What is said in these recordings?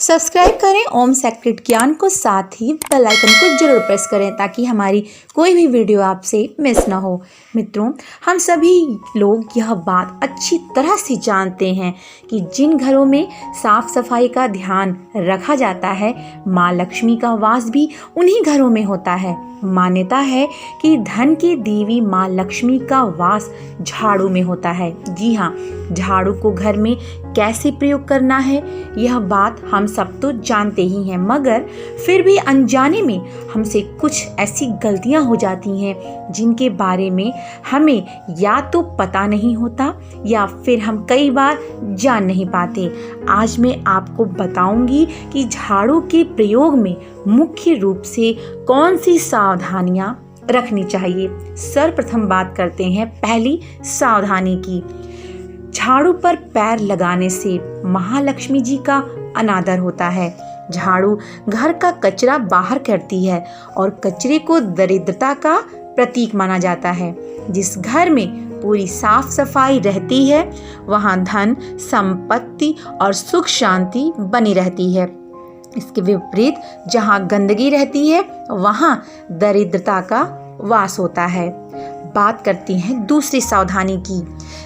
Subscribe करें ओम secret ज्ञान को, साथ ही बेल आइकन को जरूर प्रेस करें ताकि हमारी कोई भी वीडियो आपसे मिस ना हो। मित्रों, हम सभी लोग यह बात अच्छी तरह से जानते हैं कि जिन घरों में साफ सफाई का ध्यान रखा जाता है, माँ लक्ष्मी का वास भी उन्हीं घरों में होता है। मान्यता है कि धन की देवी माँ लक्ष्मी का वास झाड़ू में होता है। जी हाँ, झाड़ू को घर में कैसे प्रयोग करना है यह बात हम सब तो जानते ही हैं, मगर फिर भी अनजाने में हमसे कुछ ऐसी गलतियां हो जाती हैं जिनके बारे में हमें या तो पता नहीं होता या फिर हम कई बार जान नहीं पाते। आज मैं आपको बताऊंगी कि झाड़ू के प्रयोग में मुख्य रूप से कौन सी सावधानियां रखनी चाहिए। सर्वप्रथम बात करते हैं पहली सावधानी की। झाड़ू पर पैर लगाने से महालक्ष्मी जी का अनादर होता है। झाड़ू घर का कचरा बाहर करती है और कचरे को दरिद्रता का प्रतीक माना जाता है। जिस घर में पूरी साफ सफाई रहती है वहां धन, संपत्ति और सुख शांति बनी रहती है। इसके विपरीत जहां गंदगी रहती है वहां दरिद्रता का वास होता है। बात करती हैं दूसरी सावधानी की।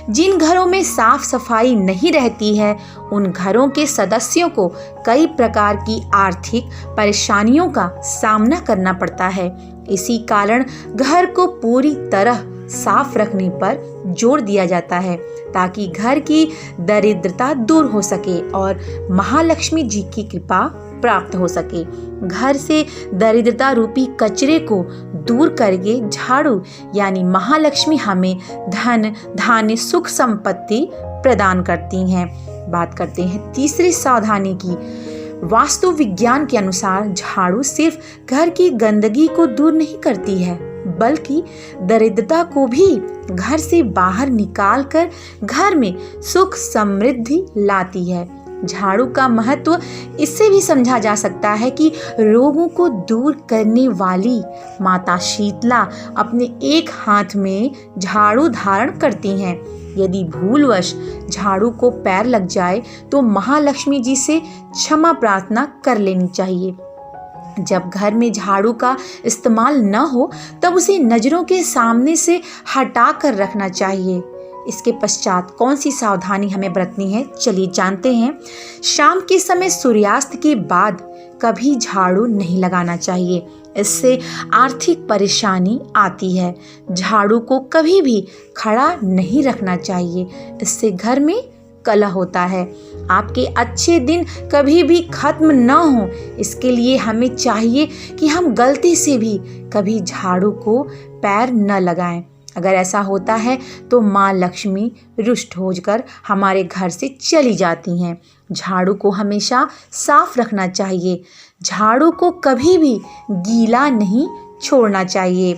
जिन घरों में साफ सफाई नहीं रहती है उन घरों के सदस्यों को कई प्रकार की आर्थिक परेशानियों का सामना करना पड़ता है। इसी कारण घर को पूरी तरह साफ रखने पर जोर दिया जाता है ताकि घर की दरिद्रता दूर हो सके और महालक्ष्मी जी की कृपा प्राप्त हो सके। घर से दरिद्रता रूपी कचरे को दूर करके झाड़ू यानी महालक्ष्मी हमें धन, धान्य, सुख, संपत्ति प्रदान करती हैं। बात करते हैं तीसरी सावधानी की। वास्तु विज्ञान के अनुसार झाड़ू सिर्फ घर की गंदगी को दूर नहीं करती है बल्कि दरिद्रता को भी घर से बाहर निकालकर घर में सुख समृद्धि लाती है। झाड़ू का महत्व इससे भी समझा जा सकता है कि रोगों को दूर करने वाली माता शीतला अपने एक हाथ में झाड़ू धारण करती हैं। यदि भूलवश झाड़ू को पैर लग जाए तो महालक्ष्मी जी से क्षमा प्रार्थना कर लेनी चाहिए। जब घर में झाड़ू का इस्तेमाल न हो तब उसे नजरों के सामने से हटा कर रखना चाहिए। इसके पश्चात कौन सी सावधानी हमें बरतनी है, चलिए जानते हैं। शाम के समय सूर्यास्त के बाद कभी झाड़ू नहीं लगाना चाहिए, इससे आर्थिक परेशानी आती है। झाड़ू को कभी भी खड़ा नहीं रखना चाहिए, इससे घर में कलह होता है। आपके अच्छे दिन कभी भी खत्म न हो, इसके लिए हमें चाहिए कि हम गलती से भी कभी झाड़ू को पैर न लगाएं। अगर ऐसा होता है तो माँ लक्ष्मी रुष्ट होकर हमारे घर से चली जाती हैं। झाड़ू को हमेशा साफ रखना चाहिए। झाड़ू को कभी भी गीला नहीं छोड़ना चाहिए।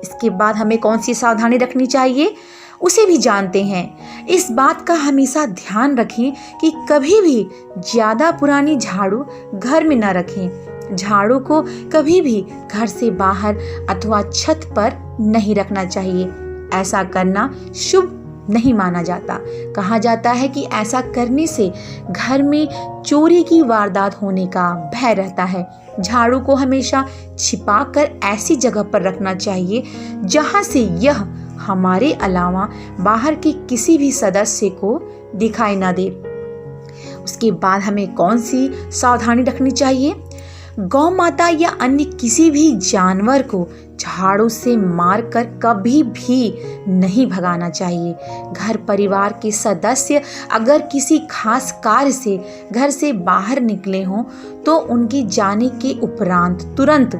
इसके बाद हमें कौन सी सावधानी रखनी चाहिए उसे भी जानते हैं। इस बात का हमेशा ध्यान रखें कि कभी भी ज़्यादा पुरानी झाड़ू घर में न रखें। झाड़ू को कभी भी घर से बाहर अथवा छत पर नहीं रखना चाहिए। ऐसा करना शुभ नहीं माना जाता। कहा जाता है कि ऐसा करने से घर में चोरी की वारदात होने का भय रहता है। झाड़ू को हमेशा छिपाकर ऐसी जगह पर रखना चाहिए जहां से यह हमारे अलावा बाहर के किसी भी सदस्य को दिखाई ना दे। उसके बाद हमें कौन सी सावधानी रखनी चाहिए? गौ माता या अन्य किसी भी जानवर को झाड़ू से मारकर कभी भी नहीं भगाना चाहिए। घर परिवार के सदस्य अगर किसी खास कार्य से घर से बाहर निकले हों तो उनके जाने के उपरांत तुरंत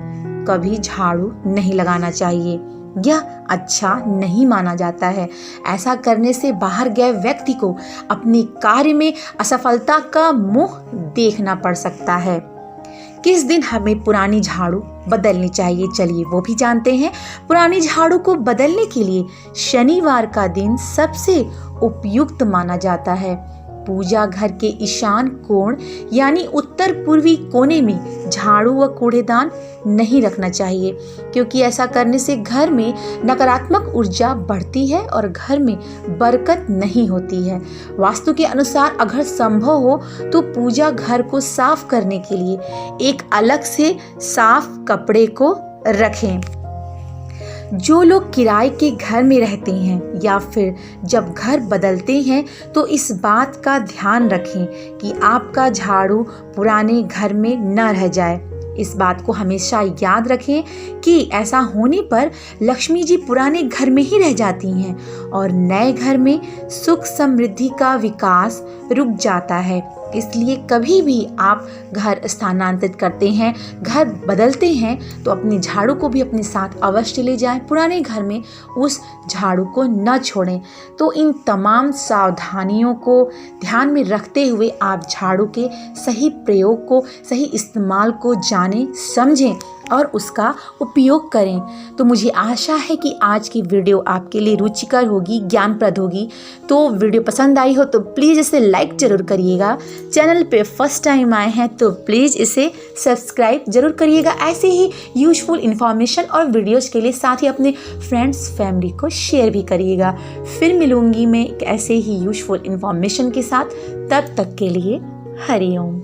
कभी झाड़ू नहीं लगाना चाहिए। यह अच्छा नहीं माना जाता है। ऐसा करने से बाहर गए व्यक्ति को अपने कार्य में असफलता का मुंह देखना पड़ सकता है। किस दिन हमें पुरानी झाड़ू बदलनी चाहिए, चलिए वो भी जानते हैं। पुरानी झाड़ू को बदलने के लिए शनिवार का दिन सबसे उपयुक्त माना जाता है। पूजा घर के ईशान कोण यानी उत्तर पूर्वी कोने में झाड़ू व कूड़ेदान नहीं रखना चाहिए, क्योंकि ऐसा करने से घर में नकारात्मक ऊर्जा बढ़ती है और घर में बरकत नहीं होती है। वास्तु के अनुसार अगर संभव हो तो पूजा घर को साफ करने के लिए एक अलग से साफ कपड़े को रखें। जो लोग किराए के घर में रहते हैं या फिर जब घर बदलते हैं तो इस बात का ध्यान रखें कि आपका झाड़ू पुराने घर में न रह जाए। इस बात को हमेशा याद रखें कि ऐसा होने पर लक्ष्मी जी पुराने घर में ही रह जाती हैं और नए घर में सुख समृद्धि का विकास रुक जाता है। इसलिए कभी भी आप घर स्थानांतरित करते हैं, घर बदलते हैं, तो अपने झाड़ू को भी अपने साथ अवश्य ले जाएं। पुराने घर में उस झाड़ू को न छोड़ें। तो इन तमाम सावधानियों को ध्यान में रखते हुए आप झाड़ू के सही प्रयोग को, सही इस्तेमाल को जानें, समझें और उसका उपयोग करें। तो मुझे आशा है कि आज की वीडियो आपके लिए रुचिकर होगी, ज्ञानप्रद होगी। तो वीडियो पसंद आई हो तो प्लीज़ इसे लाइक ज़रूर करिएगा। चैनल पे फर्स्ट टाइम आए हैं तो प्लीज़ इसे सब्सक्राइब ज़रूर करिएगा। ऐसे ही यूजफुल इन्फॉर्मेशन और वीडियोज़ के लिए साथ ही अपने फ्रेंड्स फैमिली को शेयर भी करिएगा। फिर मिलूँगी मैं एक ऐसे ही यूजफुल इन्फॉर्मेशन के साथ। तब तक के लिए हरि ओम।